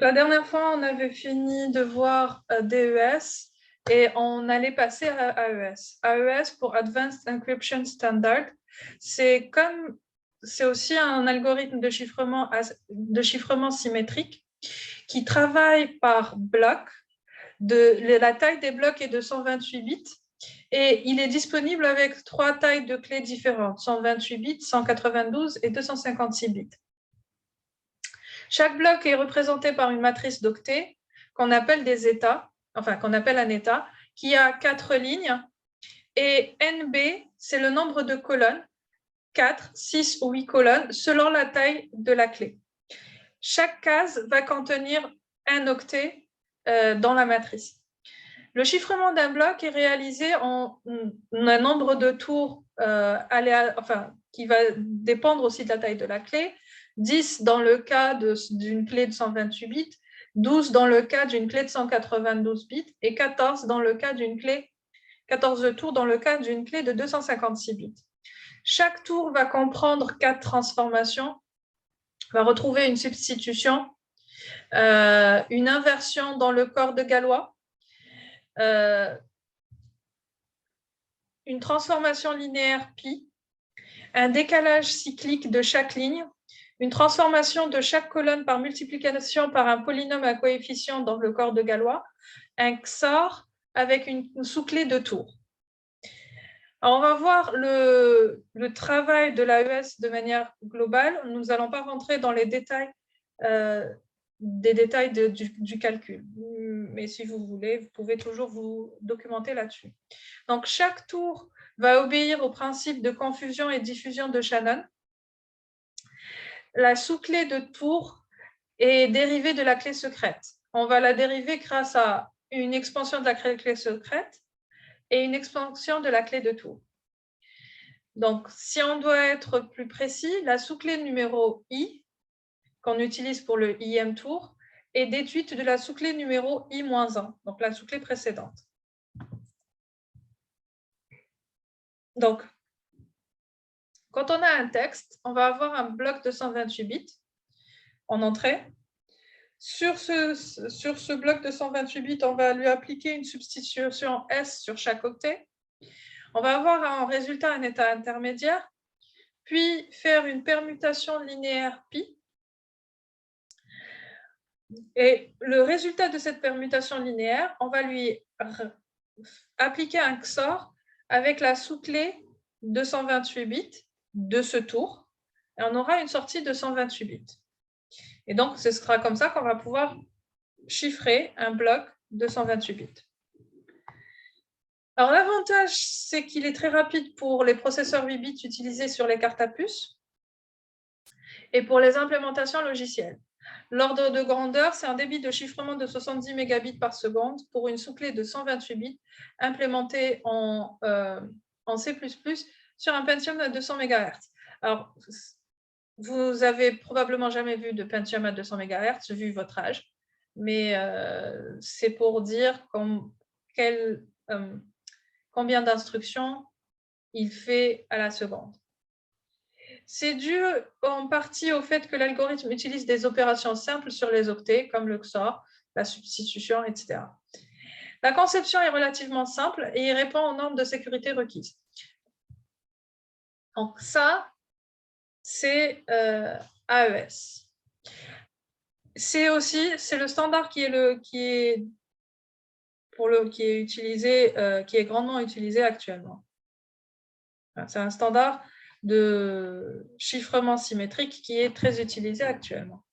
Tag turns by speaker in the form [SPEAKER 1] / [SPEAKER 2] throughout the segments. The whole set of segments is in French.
[SPEAKER 1] La dernière fois, on avait fini de voir DES et on allait passer à AES. AES pour Advanced Encryption Standard, c'est aussi un algorithme de chiffrement symétrique qui travaille par bloc. La taille des blocs est de 128 bits et il est disponible avec 3 tailles de clés différentes, 128 bits, 192 et 256 bits. Chaque bloc est représenté par une matrice d'octets qu'on appelle des états, enfin qu'on appelle un état, qui a 4 lignes. Et NB, c'est le nombre de colonnes, 4, 6 ou 8 colonnes, selon la taille de la clé. Chaque case va contenir un octet dans la matrice. Le chiffrement d'un bloc est réalisé en un nombre de tours qui va dépendre aussi de la taille de la clé, 10 dans le cas d'une clé de 128 bits, 12 dans le cas d'une clé de 192 bits et 14 dans le cas d'une clé 14 tours dans le cas d'une clé de 256 bits. Chaque tour va comprendre 4 transformations, va retrouver une substitution, une inversion dans le corps de Galois, une transformation linéaire pi, un décalage cyclique de chaque ligne, une transformation de chaque colonne par multiplication par un polynôme à coefficient dans le corps de Galois, un XOR avec une sous-clé de tours. Alors, on va voir le travail de l'AES de manière globale. Nous n'allons pas rentrer dans les détails du calcul. Mais si vous voulez, vous pouvez toujours vous documenter là-dessus. Donc, chaque tour va obéir au principe de confusion et diffusion de Shannon. La sous-clé de tour est dérivée de la clé secrète. On va la dériver grâce à une expansion de la clé secrète et une expansion de la clé de tour. Donc, si on doit être plus précis, la sous-clé numéro I, qu'on utilise pour le IM tour, est déduite de la sous-clé numéro I-1, donc la sous-clé précédente. Donc, quand on a un texte, on va avoir un bloc de 128 bits en entrée. Sur ce bloc de 128 bits, on va lui appliquer une substitution S sur chaque octet. On va avoir en résultat un état intermédiaire, puis faire une permutation linéaire pi. Et le résultat de cette permutation linéaire, on va lui appliquer un XOR avec la sous-clé 228 bits de ce tour, et on aura une sortie de 128 bits. Et donc, ce sera comme ça qu'on va pouvoir chiffrer un bloc de 128 bits. Alors, l'avantage, c'est qu'il est très rapide pour les processeurs 8 bits utilisés sur les cartes à puce et pour les implémentations logicielles. L'ordre de grandeur, c'est un débit de chiffrement de 70 mégabits par seconde pour une sous-clé de 128 bits implémentée en C++ sur un Pentium à 200 MHz. Alors, vous avez probablement jamais vu de Pentium à 200 MHz, vu votre âge, mais c'est pour dire combien d'instructions il fait à la seconde. C'est dû en partie au fait que l'algorithme utilise des opérations simples sur les octets, comme le XOR, la substitution, etc. La conception est relativement simple et il répond aux normes de sécurité requises. Donc ça, c'est AES. C'est le standard qui est grandement utilisé actuellement. C'est un standard de chiffrement symétrique qui est très utilisé actuellement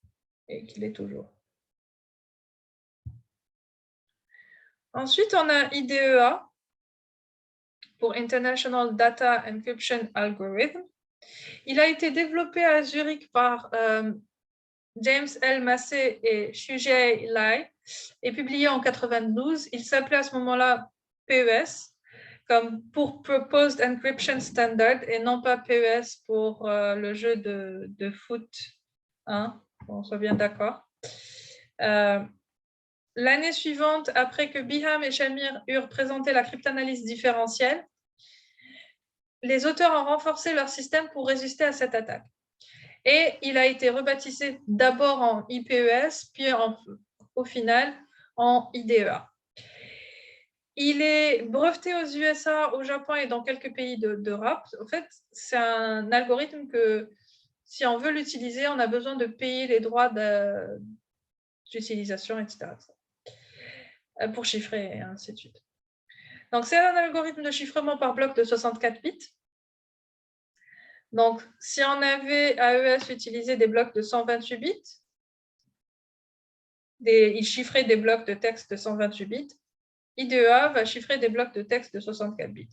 [SPEAKER 1] et qui l'est toujours. Ensuite, on a IDEA pour International Data Encryption Algorithm. Il a été développé à Zurich par James L. Massey et Shujai Lai et publié en 1992. Il s'appelait à ce moment-là PES, comme pour Proposed Encryption Standard, et non pas PES pour le jeu de foot. Hein, on soit bien d'accord. L'année suivante, après que Biham et Shamir eurent présenté la cryptanalyse différentielle, les auteurs ont renforcé leur système pour résister à cette attaque. Et il a été rebaptisé d'abord en IPES, puis au final en IDEA. Il est breveté aux USA, au Japon et dans quelques pays d'Europe. En fait, c'est un algorithme que, si on veut l'utiliser, on a besoin de payer les droits d'utilisation, etc. Pour chiffrer, et ainsi de suite. Donc, c'est un algorithme de chiffrement par bloc de 64 bits. Donc, si on avait AES utilisé des blocs de 128 bits, il chiffrait des blocs de texte de 128 bits. IDEA va chiffrer des blocs de texte de 64 bits.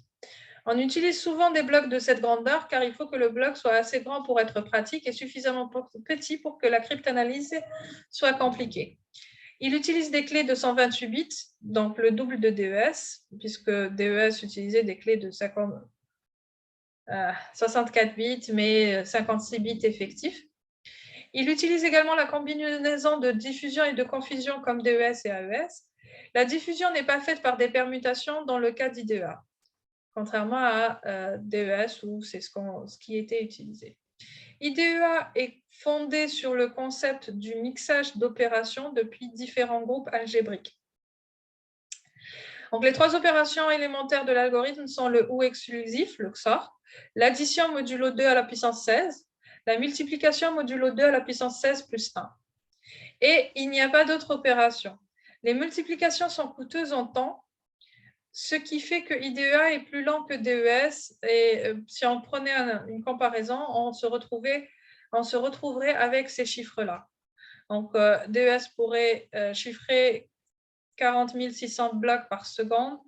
[SPEAKER 1] On utilise souvent des blocs de cette grandeur car il faut que le bloc soit assez grand pour être pratique et suffisamment petit pour que la cryptanalyse soit compliquée. Il utilise des clés de 128 bits, donc le double de DES, puisque DES utilisait des clés de 64 bits, mais 56 bits effectifs. Il utilise également la combinaison de diffusion et de confusion comme DES et AES. La diffusion n'est pas faite par des permutations dans le cas d'IDEA, contrairement à DES où c'est ce qui était utilisé. IDEA est fondé sur le concept du mixage d'opérations depuis différents groupes algébriques. Donc, les trois opérations élémentaires de l'algorithme sont le OU exclusif, le XOR, l'addition modulo 2 à la puissance 16, la multiplication modulo 2 à la puissance 16 plus 1. Et il n'y a pas d'autre opération. Les multiplications sont coûteuses en temps, ce qui fait que IDEA est plus lent que DES. Et si on prenait une comparaison, on se retrouverait avec ces chiffres-là. Donc, DES pourrait chiffrer 40 600 blocs par seconde,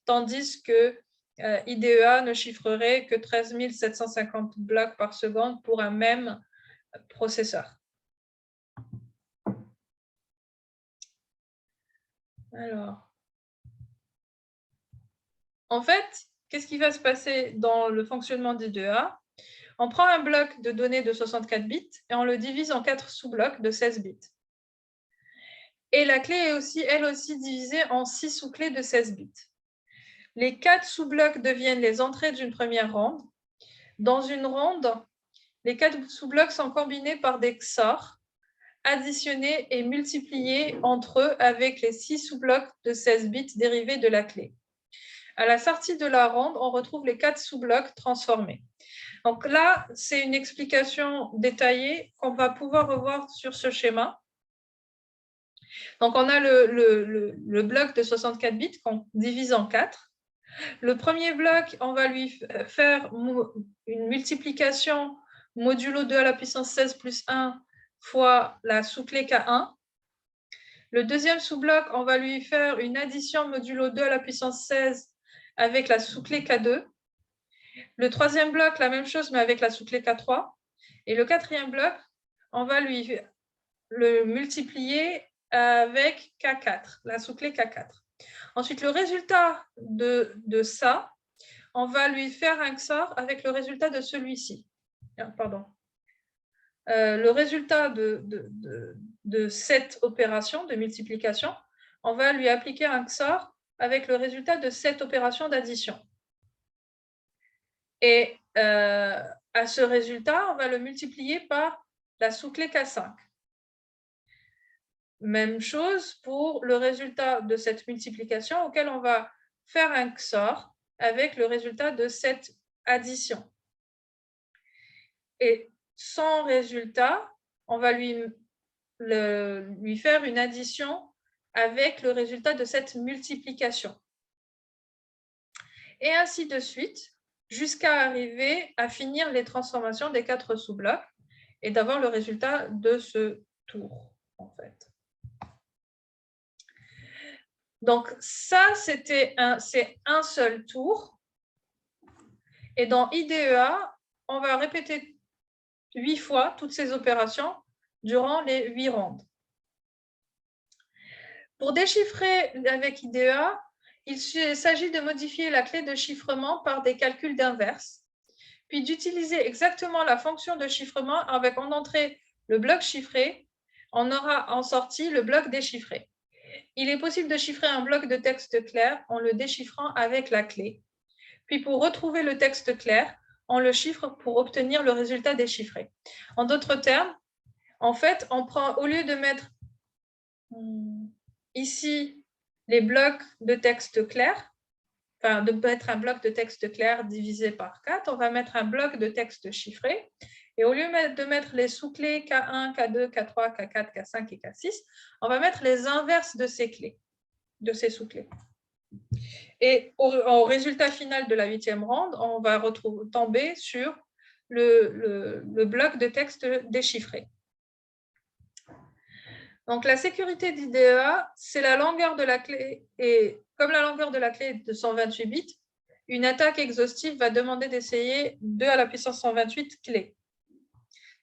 [SPEAKER 1] tandis que IDEA ne chiffrerait que 13 750 blocs par seconde pour un même processeur. Alors, en fait, qu'est-ce qui va se passer dans le fonctionnement d'IDEA? On prend un bloc de données de 64 bits et on le divise en 4 sous-blocs de 16 bits. Et la clé est aussi, elle aussi, divisée en 6 sous-clés de 16 bits. Les 4 sous-blocs deviennent les entrées d'une première ronde. Dans une ronde, les 4 sous-blocs sont combinés par des XOR, additionnés et multipliés entre eux avec les 6 sous-blocs de 16 bits dérivés de la clé. À la sortie de la ronde, on retrouve les 4 sous-blocs transformés. Donc là, c'est une explication détaillée qu'on va pouvoir revoir sur ce schéma. Donc, on a le bloc de 64 bits qu'on divise en 4. Le premier bloc, on va lui faire une multiplication modulo 2 à la puissance 16 plus 1 fois la sous-clé K1. Le deuxième sous-bloc, on va lui faire une addition modulo 2 à la puissance 16 avec la sous-clé K2. Le troisième bloc, la même chose, mais avec la sous-clé K3. Et le quatrième bloc, on va lui le multiplier avec K4, la sous-clé K4. Ensuite, le résultat de ça, on va lui faire un XOR avec le résultat de celui-ci. Pardon. Le résultat de cette opération de multiplication, on va lui appliquer un XOR avec le résultat de cette opération d'addition. Et à ce résultat, on va le multiplier par la sous-clé K5. Même chose pour le résultat de cette multiplication auquel on va faire un XOR avec le résultat de cette addition. Et sans résultat, on va lui faire une addition avec le résultat de cette multiplication. Et ainsi de suite, jusqu'à arriver à finir les transformations des 4 sous-blocs et d'avoir le résultat de ce tour, en fait. Donc, ça, c'est un seul tour. Et dans IDEA, on va répéter 8 fois toutes ces opérations durant les 8 rondes. Pour déchiffrer avec IDEA, il s'agit de modifier la clé de chiffrement par des calculs d'inverse, puis d'utiliser exactement la fonction de chiffrement avec en entrée le bloc chiffré, on aura en sortie le bloc déchiffré. Il est possible de chiffrer un bloc de texte clair en le déchiffrant avec la clé. Puis pour retrouver le texte clair, on le chiffre pour obtenir le résultat déchiffré. En d'autres termes, en fait, on prend, au lieu de mettre ici les blocs de texte clair, enfin de mettre un bloc de texte clair divisé par 4, on va mettre un bloc de texte chiffré. Et au lieu de mettre les sous-clés K1, K2, K3, K4, K5 et K6, on va mettre les inverses de ces clés, de ces sous-clés. Et au résultat final de la 8e ronde, on va tomber sur le bloc de texte déchiffré. Donc, la sécurité d'IDEA, c'est la longueur de la clé. Et comme la longueur de la clé est de 128 bits, une attaque exhaustive va demander d'essayer 2 à la puissance 128 clés,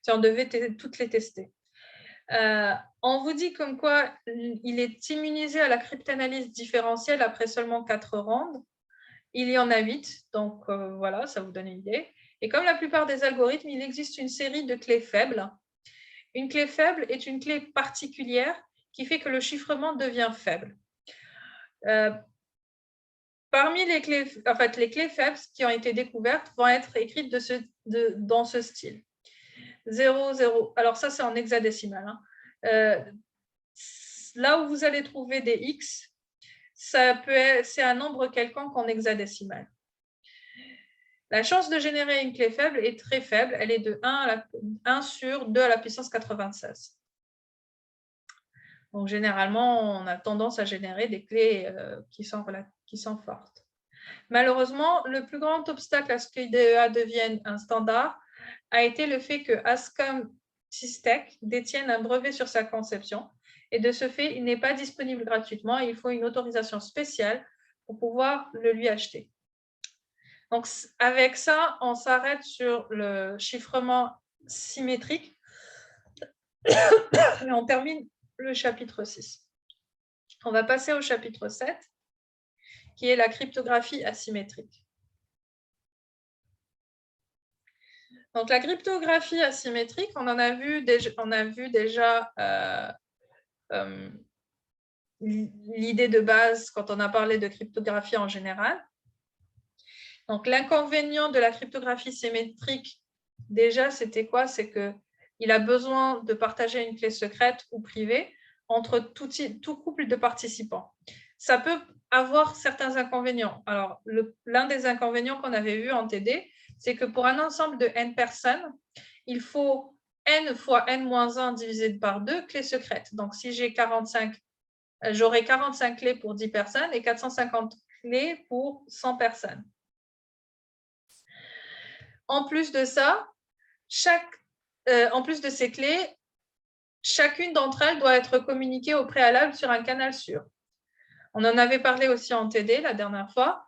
[SPEAKER 1] si on devait toutes les tester. On vous dit comme quoi il est immunisé à la cryptanalyse différentielle après seulement 4 rondes. Il y en a 8, donc voilà, ça vous donne une idée. Et comme la plupart des algorithmes, il existe une série de clés faibles. Une clé faible est une clé particulière qui fait que le chiffrement devient faible. Parmi les clés, les clés faibles qui ont été découvertes vont être écrites dans ce style. 0, 0. Alors ça, c'est en hexadécimal. Là où vous allez trouver des X, c'est un nombre quelconque en hexadécimal. La chance de générer une clé faible est très faible. Elle est de 1 sur 2 à la puissance 96. Donc, généralement, on a tendance à générer des clés qui sont fortes. Malheureusement, le plus grand obstacle à ce que IDEA devienne un standard a été le fait que Ascom Systech détienne un brevet sur sa conception. Et de ce fait, il n'est pas disponible gratuitement et il faut une autorisation spéciale pour pouvoir le lui acheter. Donc, avec ça, on s'arrête sur le chiffrement symétrique et on termine le chapitre 6. On va passer au chapitre 7, qui est la cryptographie asymétrique. Donc, la cryptographie asymétrique, on a vu déjà l'idée de base quand on a parlé de cryptographie en général. Donc, l'inconvénient de la cryptographie symétrique, déjà, c'était quoi? C'est qu'il a besoin de partager une clé secrète ou privée entre tout couple de participants. Ça peut avoir certains inconvénients. Alors, l'un des inconvénients qu'on avait vu en TD, c'est que pour un ensemble de n personnes, il faut n fois n-1 divisé par 2 clés secrètes. Donc, si j'ai 45, j'aurai 45 clés pour 10 personnes et 450 clés pour 100 personnes. En plus de ça, en plus de ces clés, chacune d'entre elles doit être communiquée au préalable sur un canal sûr. On en avait parlé aussi en TD la dernière fois,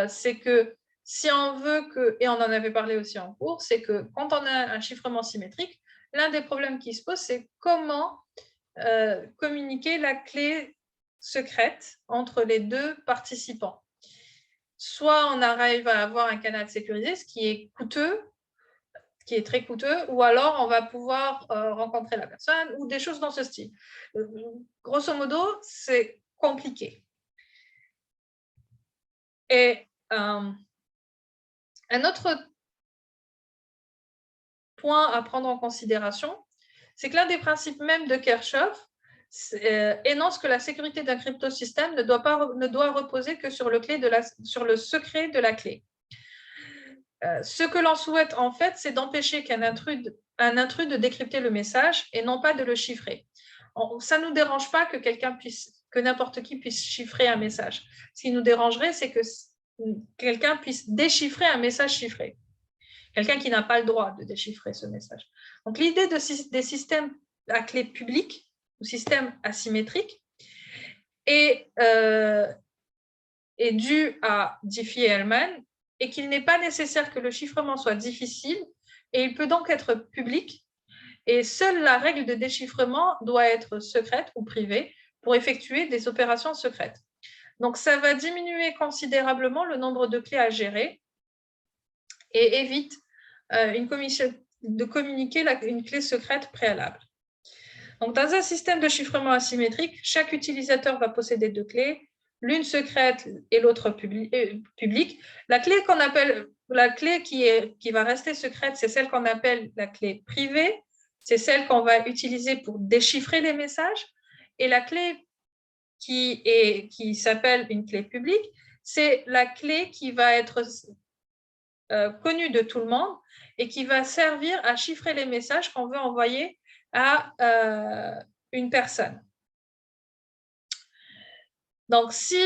[SPEAKER 1] c'est que si on veut que, et on en avait parlé aussi en cours, c'est que quand on a un chiffrement symétrique, l'un des problèmes qui se pose, c'est comment communiquer la clé secrète entre les deux participants. Soit on arrive à avoir un canal sécurisé, ce qui est coûteux, qui est très coûteux, ou alors on va pouvoir rencontrer la personne ou des choses dans ce style. Grosso modo, c'est compliqué. Et un autre point à prendre en considération, c'est que l'un des principes même de Kirchhoff énonce que la sécurité d'un cryptosystème ne doit reposer que sur sur le secret de la clé. Ce que l'on souhaite en fait, c'est d'empêcher un intrus de décrypter le message et non pas de le chiffrer. Ça ne nous dérange pas que n'importe qui puisse chiffrer un message. Ce qui nous dérangerait, c'est que quelqu'un puisse déchiffrer un message chiffré. Quelqu'un qui n'a pas le droit de déchiffrer ce message. Donc, l'idée des systèmes à clé publique ou systèmes asymétriques est due à Diffie-Hellman et qu'il n'est pas nécessaire que le chiffrement soit difficile et il peut donc être public et seule la règle de déchiffrement doit être secrète ou privée pour effectuer des opérations secrètes. Donc, ça va diminuer considérablement le nombre de clés à gérer et évite de communiquer une clé secrète préalable. Donc, dans un système de chiffrement asymétrique, chaque utilisateur va posséder 2 clés. l'une secrète et l'autre publique. La clé qui va rester secrète, c'est celle qu'on appelle la clé privée. C'est celle qu'on va utiliser pour déchiffrer les messages. Et la clé qui s'appelle une clé publique, c'est la clé qui va être connue de tout le monde et qui va servir à chiffrer les messages qu'on veut envoyer à une personne. Donc, si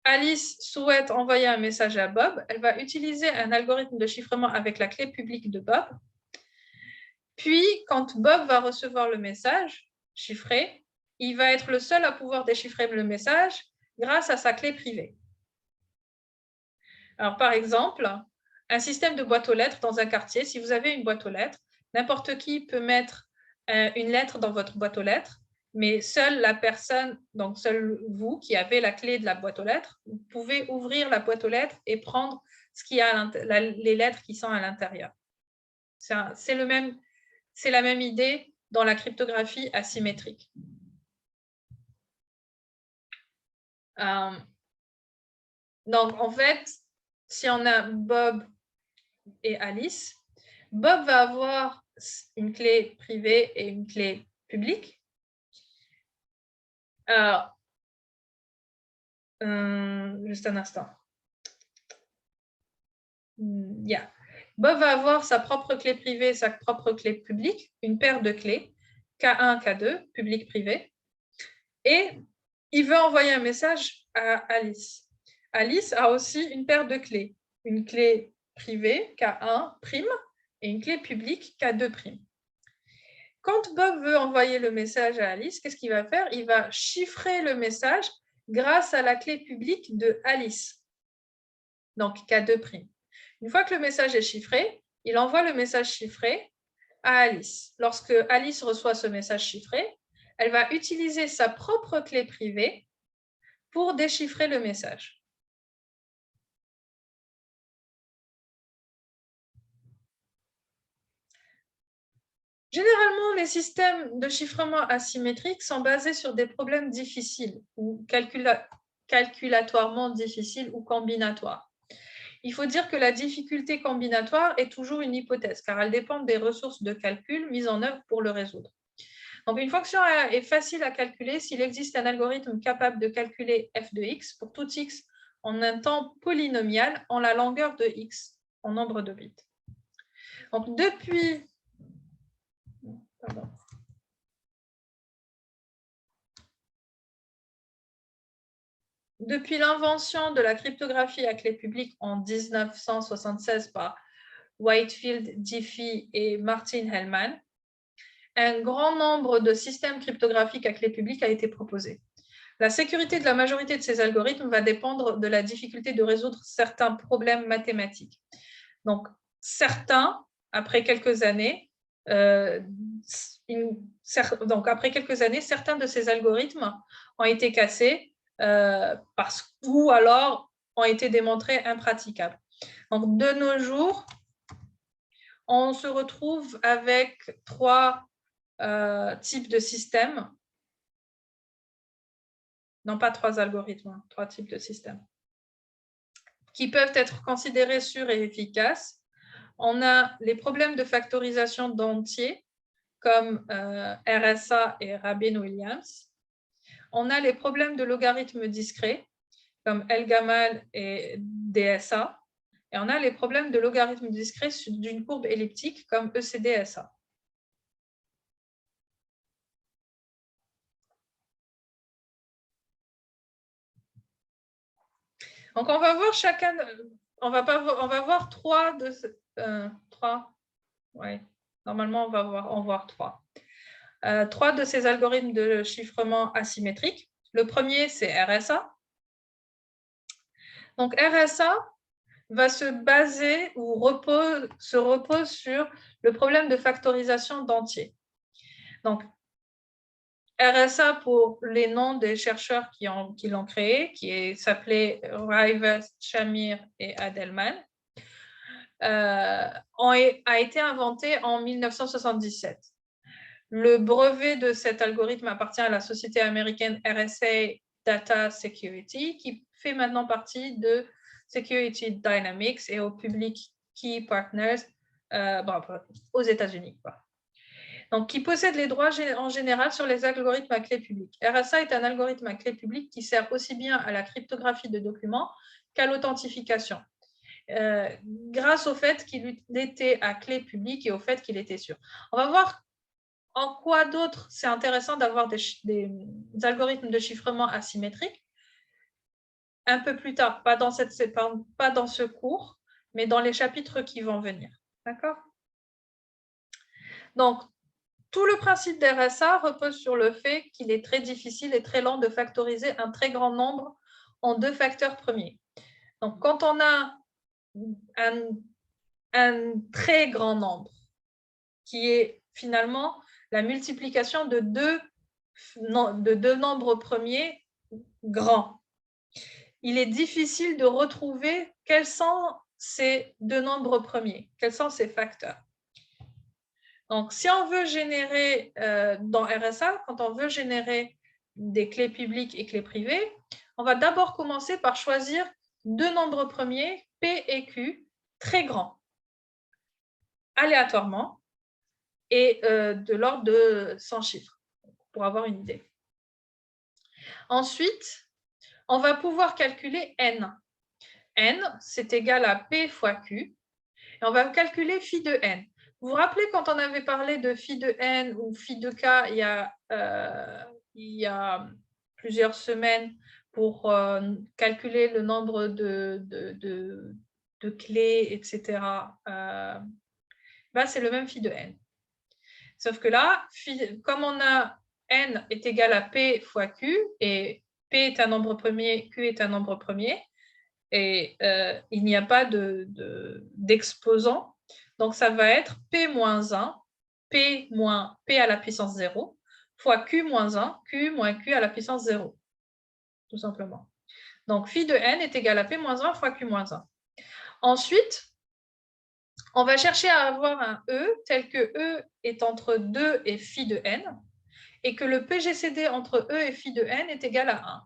[SPEAKER 1] Alice souhaite envoyer un message à Bob, elle va utiliser un algorithme de chiffrement avec la clé publique de Bob. Puis, quand Bob va recevoir le message chiffré, il va être le seul à pouvoir déchiffrer le message grâce à sa clé privée. Alors, par exemple, un système de boîte aux lettres dans un quartier, si vous avez une boîte aux lettres, n'importe qui peut mettre une lettre dans votre boîte aux lettres, mais seule la personne, donc seul vous qui avez la clé de la boîte aux lettres, vous pouvez ouvrir la boîte aux lettres et prendre les lettres qui sont à l'intérieur. C'est la même idée dans la cryptographie asymétrique. Donc, en fait, si on a Bob et Alice, Bob va avoir une clé privée et une clé publique. Alors, juste un instant. Yeah. Bob va avoir sa propre clé privée et sa propre clé publique, une paire de clés, K1, K2, public-privé. Et il veut envoyer un message à Alice. Alice a aussi une paire de clés, une clé privée, K1', et une clé publique, K2'. Quand Bob veut envoyer le message à Alice, qu'est-ce qu'il va faire? Il va chiffrer le message grâce à la clé publique de Alice, donc K2'. Une fois que le message est chiffré, il envoie le message chiffré à Alice. Lorsque Alice reçoit ce message chiffré, elle va utiliser sa propre clé privée pour déchiffrer le message. Généralement, les systèmes de chiffrement asymétrique sont basés sur des problèmes difficiles ou calculatoirement difficiles ou combinatoires. Il faut dire que la difficulté combinatoire est toujours une hypothèse, car elle dépend des ressources de calcul mises en œuvre pour le résoudre. Donc, une fonction est facile à calculer s'il existe un algorithme capable de calculer f de x pour tout x en un temps polynomial en la longueur de x, en nombre de bits. Donc, depuis l'invention de la cryptographie à clé publique en 1976 par Whitefield, Diffie et Martin Hellman, un grand nombre de systèmes cryptographiques à clé publique a été proposé. La sécurité de la majorité de ces algorithmes va dépendre de la difficulté de résoudre certains problèmes mathématiques. Donc, certains, après quelques années, certains de ces algorithmes ont été cassés ou alors ont été démontrés impraticables. Donc, de nos jours, on se retrouve avec trois types de systèmes. Non, pas trois algorithmes, trois types de systèmes qui peuvent être considérés sûrs et efficaces. On a les problèmes de factorisation d'entiers, comme RSA et Rabin-Williams. On a les problèmes de logarithmes discrets, comme Elgamal et DSA. Et on a les problèmes de logarithmes discrets d'une courbe elliptique, comme ECDSA. Donc, on va voir chacun, on va voir trois. Ouais, normalement, on va voir trois. Trois de ces algorithmes de chiffrement asymétrique. Le premier, c'est RSA. Donc, RSA va se baser ou se repose sur le problème de factorisation d'entiers. Donc, RSA pour les noms des chercheurs qui l'ont créé, qui s'appelait Rivers, Shamir et Adelman, a été inventé en 1977. Le brevet de cet algorithme appartient à la société américaine RSA Data Security, qui fait maintenant partie de Security Dynamics et au Public Key Partners aux États-Unis. Donc, qui possède les droits en général sur les algorithmes à clé publique. RSA est un algorithme à clé publique qui sert aussi bien à la cryptographie de documents qu'à l'authentification, grâce au fait qu'il était à clé publique et au fait qu'il était sûr. On va voir en quoi d'autre c'est intéressant d'avoir des algorithmes de chiffrement asymétriques un peu plus tard, pas dans ce cours, mais dans les chapitres qui vont venir. D'accord? Donc, tout le principe d'RSA repose sur le fait qu'il est très difficile et très lent de factoriser un très grand nombre en 2 facteurs premiers. Donc, quand on a un très grand nombre, qui est finalement la multiplication de deux nombres premiers grands, il est difficile de retrouver quels sont ces 2 nombres premiers, quels sont ces facteurs. Donc, si on veut générer, dans RSA, quand on veut générer des clés publiques et clés privées, on va d'abord commencer par choisir 2 nombres premiers, P et Q, très grands, aléatoirement, et de l'ordre de 100 chiffres, pour avoir une idée. Ensuite, on va pouvoir calculer N. N, c'est égal à P fois Q, et on va calculer phi de N. Vous vous rappelez quand on avait parlé de phi de N ou phi de K il y a plusieurs semaines pour calculer le nombre de clés, etc. C'est le même phi de N. Sauf que là, comme on a N est égal à P fois Q, et P est un nombre premier, Q est un nombre premier, et il n'y a pas d'exposant. Donc, ça va être P moins 1, P moins P à la puissance 0, fois Q moins 1, Q moins Q à la puissance 0, tout simplement. Donc, phi de N est égal à P moins 1 fois Q moins 1. Ensuite, on va chercher à avoir un E tel que E est entre 2 et phi de N, et que le PGCD entre E et phi de N est égal à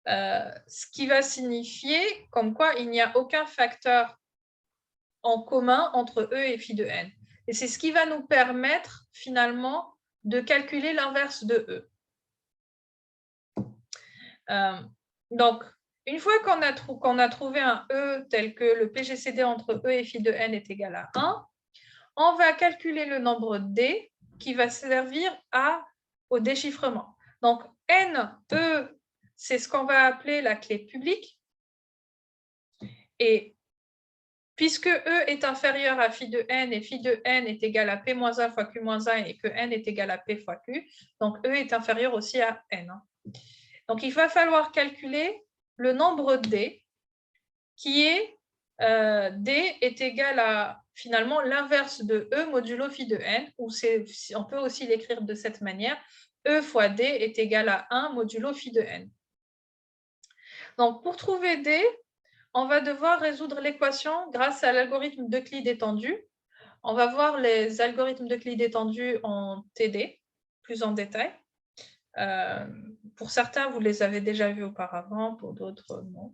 [SPEAKER 1] 1. Ce qui va signifier comme quoi il n'y a aucun facteur en commun entre E et phi de N. Et c'est ce qui va nous permettre finalement de calculer l'inverse de E. Donc, une fois qu'on a trouvé un E tel que le PGCD entre E et phi de N est égal à 1, on va calculer le nombre D qui va servir au déchiffrement. Donc, NE, c'est ce qu'on va appeler la clé publique. Et puisque E est inférieur à phi de N et phi de N est égal à P-1 fois Q-1 et que N est égal à P fois Q, donc E est inférieur aussi à N. Donc, il va falloir calculer le nombre D qui est D est égal à finalement l'inverse de E modulo phi de N, ou on peut aussi l'écrire de cette manière, E fois D est égal à 1 modulo phi de N. Donc, pour trouver D, on va devoir résoudre l'équation grâce à l'algorithme d'Euclide étendu. On va voir les algorithmes d'Euclide étendu en TD, plus en détail. Pour certains, vous les avez déjà vus auparavant, pour d'autres, non.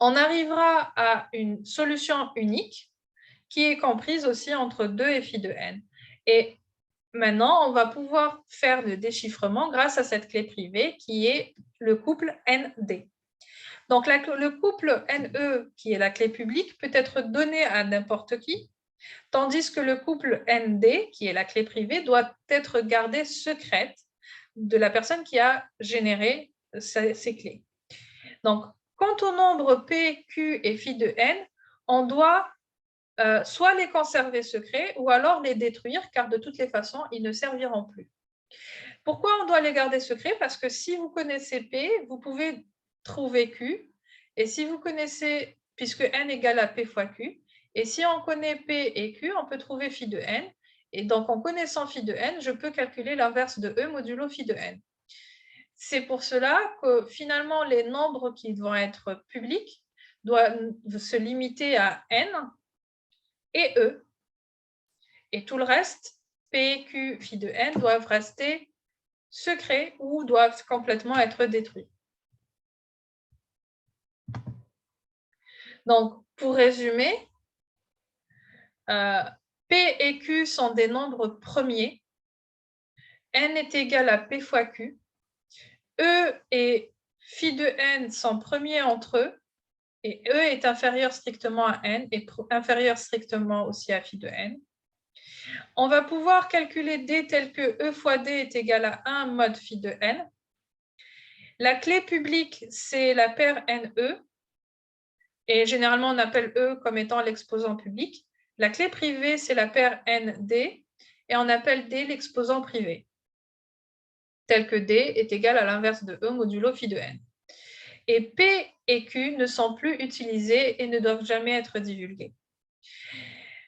[SPEAKER 1] On arrivera à une solution unique qui est comprise aussi entre 2 et phi de N. Et maintenant, on va pouvoir faire le déchiffrement grâce à cette clé privée qui est le couple ND. Donc, le couple NE, qui est la clé publique, peut être donné à n'importe qui, tandis que le couple ND, qui est la clé privée, doit être gardée secrète de la personne qui a généré ces clés. Donc, quant au nombre P, Q et phi de N, on doit soit les conserver secrets ou alors les détruire, car de toutes les façons, ils ne serviront plus. Pourquoi on doit les garder secrets? Parce que si vous connaissez P, vous pouvez trouver Q, et si vous connaissez, puisque N égale à P fois Q, et si on connaît P et Q, on peut trouver phi de N, et donc en connaissant phi de N, je peux calculer l'inverse de E modulo phi de N. C'est pour cela que finalement, les nombres qui vont être publics doivent se limiter à N et E. Et tout le reste, P, Q, phi de N, doivent rester secrets ou doivent complètement être détruits. Donc, pour résumer, P et Q sont des nombres premiers. N est égal à P fois Q. E et phi de N sont premiers entre eux. Et E est inférieur strictement à N et inférieur strictement aussi à phi de N. On va pouvoir calculer D tel que E fois D est égal à 1 mod phi de N. La clé publique, c'est la paire NE. Et généralement, on appelle E comme étant l'exposant public. La clé privée, c'est la paire ND. Et on appelle D l'exposant privé, tel que D est égal à l'inverse de E modulo phi de N. Et P et Q ne sont plus utilisés et ne doivent jamais être divulgués.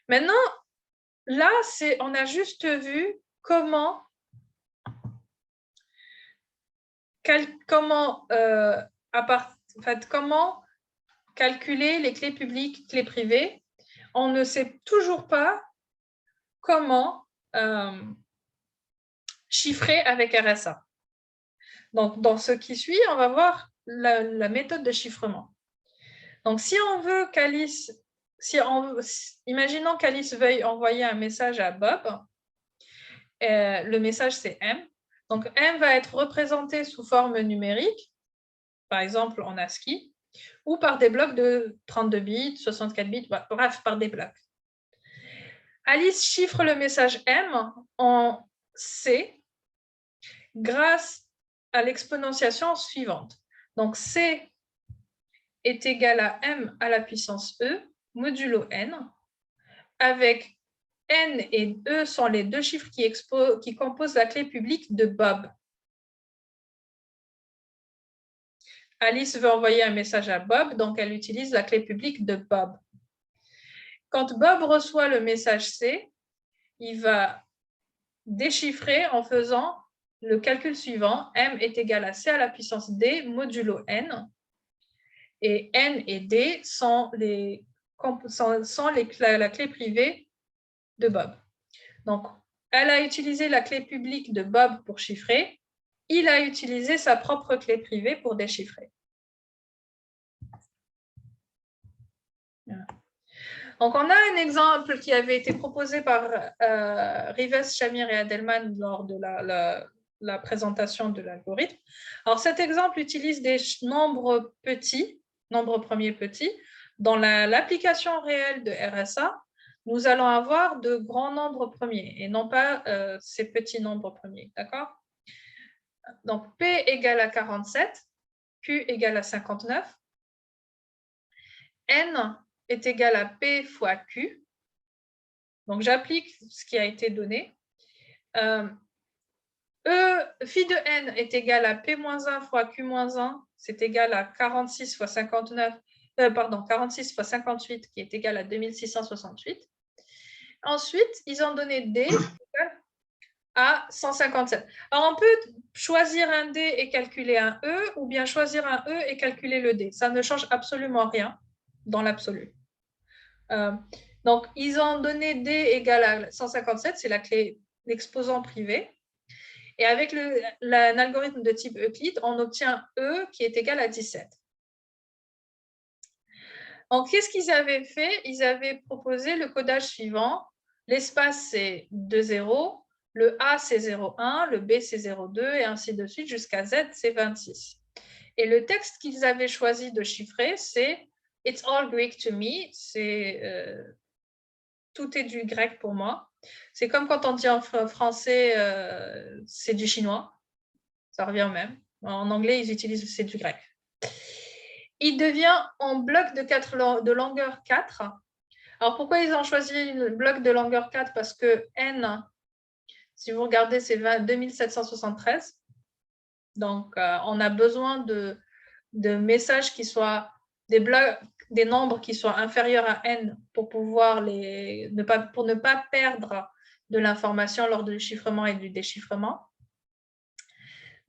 [SPEAKER 1] Maintenant, là, on a juste vu comment calculer les clés publiques, clés privées. On ne sait toujours pas comment chiffrer avec RSA. Donc, dans ce qui suit, on va voir la méthode de chiffrement. Donc, si on veut qu'Alice, imaginons qu'Alice veuille envoyer un message à Bob, le message c'est M. Donc, M va être représenté sous forme numérique, par exemple en ASCII, ou par des blocs de 32 bits, 64 bits, bref, par des blocs. Alice chiffre le message M en C grâce à l'exponentiation suivante. Donc, C est égal à M à la puissance E, modulo N, avec N et E sont les deux chiffres qui composent la clé publique de Bob. Alice veut envoyer un message à Bob, donc elle utilise la clé publique de Bob. Quand Bob reçoit le message C, il va déchiffrer en faisant le calcul suivant. M est égal à C à la puissance D modulo N. Et N et D sont la clé privée de Bob. Donc, elle a utilisé la clé publique de Bob pour chiffrer. Il a utilisé sa propre clé privée pour déchiffrer. Voilà. Donc, on a un exemple qui avait été proposé par Rives, Shamir et Adelman lors de la présentation de l'algorithme. Alors, cet exemple utilise des nombres petits, nombres premiers petits. Dans l'application réelle de RSA, nous allons avoir de grands nombres premiers et non pas ces petits nombres premiers. D'accord? Donc, P égale à 47, Q égale à 59, N est égal à P fois Q. Donc, j'applique ce qui a été donné. Phi de N est égal à P-1 fois Q-1, c'est égal à 46 fois 59, 46 fois 58, qui est égal à 2668. Ensuite, ils ont donné D égal à 157. Alors, on peut choisir un D et calculer un E, ou bien choisir un E et calculer le D. Ça ne change absolument rien dans l'absolu. Donc, ils ont donné D égale à 157, c'est la clé l'exposant privé. Et avec un algorithme de type Euclide, on obtient E qui est égal à 17. Donc, qu'est-ce qu'ils avaient fait? Ils avaient proposé le codage suivant. L'espace, c'est 2 0, le A, c'est 0,1, le B, c'est 0,2, et ainsi de suite, jusqu'à Z, c'est 26. Et le texte qu'ils avaient choisi de chiffrer, c'est « It's all Greek to me », c'est tout est du grec pour moi. C'est comme quand on dit en français, c'est du chinois. Ça revient au même. En anglais, ils utilisent c'est du grec. Il devient en bloc de longueur 4. Alors, pourquoi ils ont choisi le bloc de longueur 4? Parce que N, si vous regardez, c'est 2773. Donc, on a besoin de messages qui soient des nombres qui soient inférieurs à N pour pouvoir pour ne pas perdre de l'information lors du chiffrement et du déchiffrement.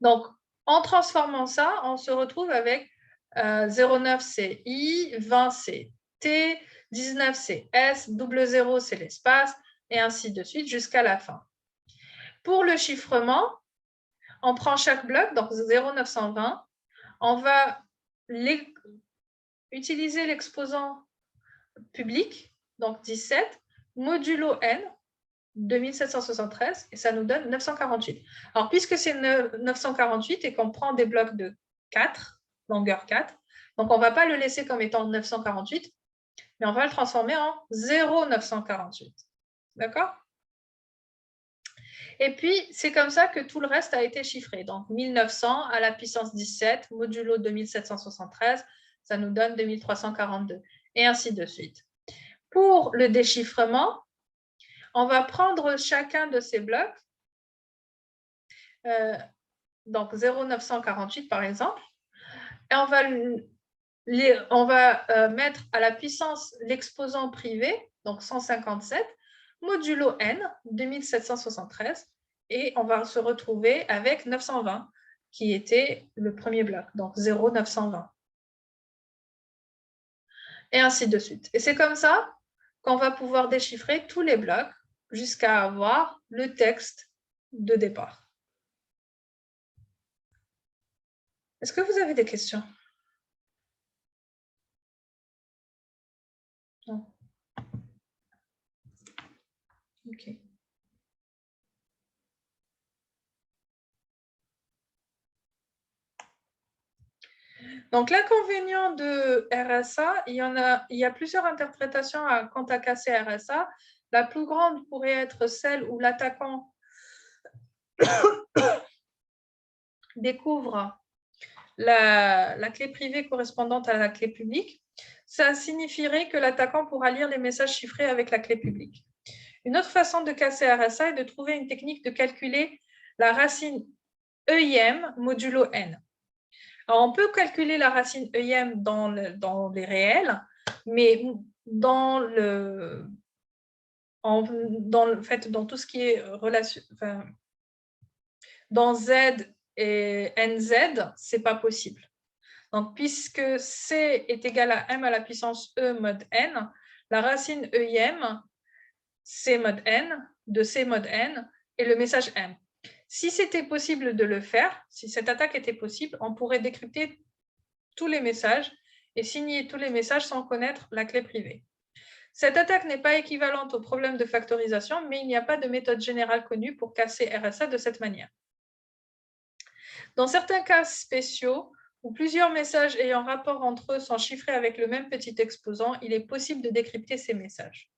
[SPEAKER 1] Donc, en transformant ça, on se retrouve avec 0,9 c'est I, 20 c'est T, 19 c'est S, double 0 c'est l'espace, et ainsi de suite jusqu'à la fin. Pour le chiffrement, On prend chaque bloc, donc 0,920. On va utiliser l'exposant public, donc 17, modulo n, 2773, et ça nous donne 948. Alors, puisque c'est 948 et qu'on prend des blocs de 4, longueur 4, donc on ne va pas le laisser comme étant 948, mais on va le transformer en 0,948. D'accord? Et puis, c'est comme ça que tout le reste a été chiffré. Donc, 1900 à la puissance 17, modulo 2773, ça nous donne 2342, et ainsi de suite. Pour le déchiffrement, on va prendre chacun de ces blocs, donc 0,948 par exemple, et on va mettre à la puissance l'exposant privé, donc 157, modulo n, 2773, et on va se retrouver avec 920, qui était le premier bloc, donc 0,920. Et ainsi de suite. Et c'est comme ça qu'on va pouvoir déchiffrer tous les blocs jusqu'à avoir le texte de départ. Est-ce que vous avez des questions? Non. Ok. Donc, l'inconvénient de RSA, il y a plusieurs interprétations quant à casser RSA. La plus grande pourrait être celle où l'attaquant découvre la clé privée correspondante à la clé publique. Ça signifierait que l'attaquant pourra lire les messages chiffrés avec la clé publique. Une autre façon de casser RSA est de trouver une technique de calculer la racine EIM modulo n. Alors, on peut calculer la racine EIM dans les réels, mais dans tout ce qui est relation, dans Z et NZ, ce n'est pas possible. Donc, puisque C est égal à M à la puissance E mod N, la racine EIM, C mod N, de C mod N, et le message M. Si c'était possible de le faire, si cette attaque était possible, on pourrait décrypter tous les messages et signer tous les messages sans connaître la clé privée. Cette attaque n'est pas équivalente au problème de factorisation, mais il n'y a pas de méthode générale connue pour casser RSA de cette manière. Dans certains cas spéciaux, où plusieurs messages ayant rapport entre eux sont chiffrés avec le même petit exposant, il est possible de décrypter ces messages.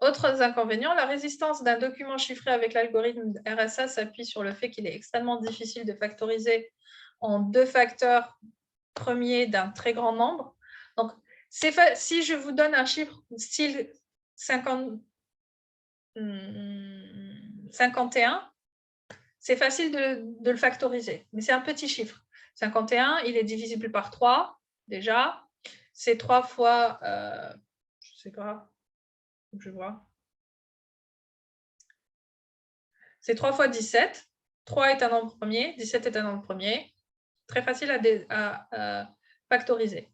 [SPEAKER 1] Autres inconvénients, la résistance d'un document chiffré avec l'algorithme RSA s'appuie sur le fait qu'il est extrêmement difficile de factoriser en 2 facteurs premiers d'un très grand nombre. Donc, si je vous donne un chiffre style 51, c'est facile de le factoriser, mais c'est un petit chiffre. 51, il est divisible par 3, déjà. C'est 3 fois, je ne sais pas, je vois. C'est 3 fois 17. 3 est un nombre premier, 17 est un nombre premier. Très facile à factoriser.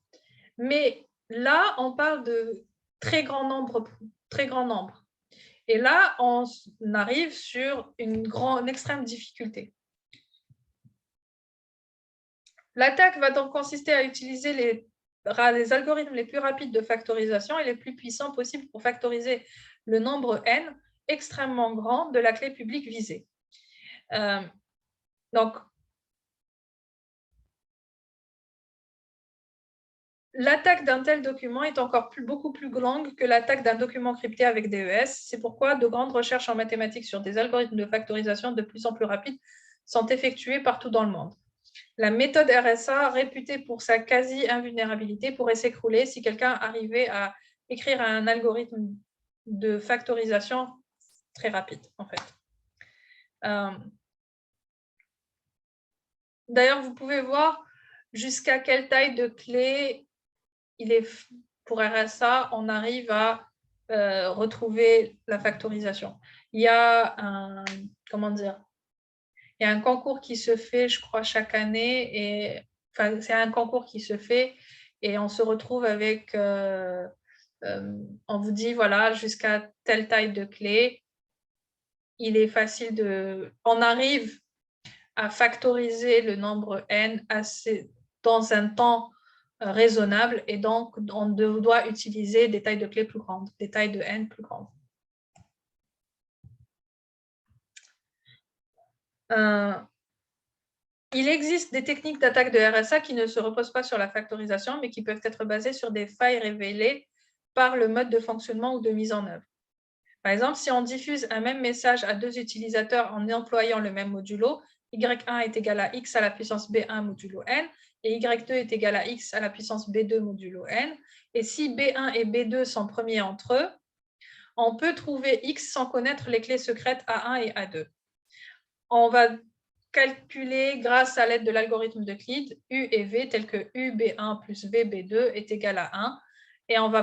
[SPEAKER 1] Mais là, on parle de très grand nombre. Et là, on arrive sur une extrême difficulté. L'attaque va donc consister à utiliser les algorithmes les plus rapides de factorisation et les plus puissants possibles pour factoriser le nombre n extrêmement grand de la clé publique visée. Donc, l'attaque d'un tel document est encore beaucoup plus longue que l'attaque d'un document crypté avec DES. C'est pourquoi de grandes recherches en mathématiques sur des algorithmes de factorisation de plus en plus rapides sont effectuées partout dans le monde. La méthode RSA, réputée pour sa quasi-invulnérabilité, pourrait s'écrouler si quelqu'un arrivait à écrire un algorithme de factorisation très rapide, en fait. D'ailleurs, vous pouvez voir jusqu'à quelle taille de clé il est pour RSA, on arrive à retrouver la factorisation. Il y a un, il y a un concours qui se fait, je crois, chaque année, et c'est un concours qui se fait, et on se retrouve avec on vous dit, voilà, jusqu'à telle taille de clé, il est facile de... On arrive à factoriser le nombre n dans un temps raisonnable, et donc on doit utiliser des tailles de clés plus grandes, des tailles de n plus grandes. Il existe des techniques d'attaque de RSA qui ne se reposent pas sur la factorisation, mais qui peuvent être basées sur des failles révélées par le mode de fonctionnement ou de mise en œuvre. Par exemple, si on diffuse un même message à deux utilisateurs en employant le même modulo, y1 est égal à x à la puissance b1 modulo n, et y2 est égal à x à la puissance b2 modulo n. Et si b1 et b2 sont premiers entre eux, on peut trouver x sans connaître les clés secrètes A1 et A2. On va calculer, grâce à l'aide de l'algorithme d'Euclide, U et V, tels que U B1 plus V B2 est égal à 1, et on va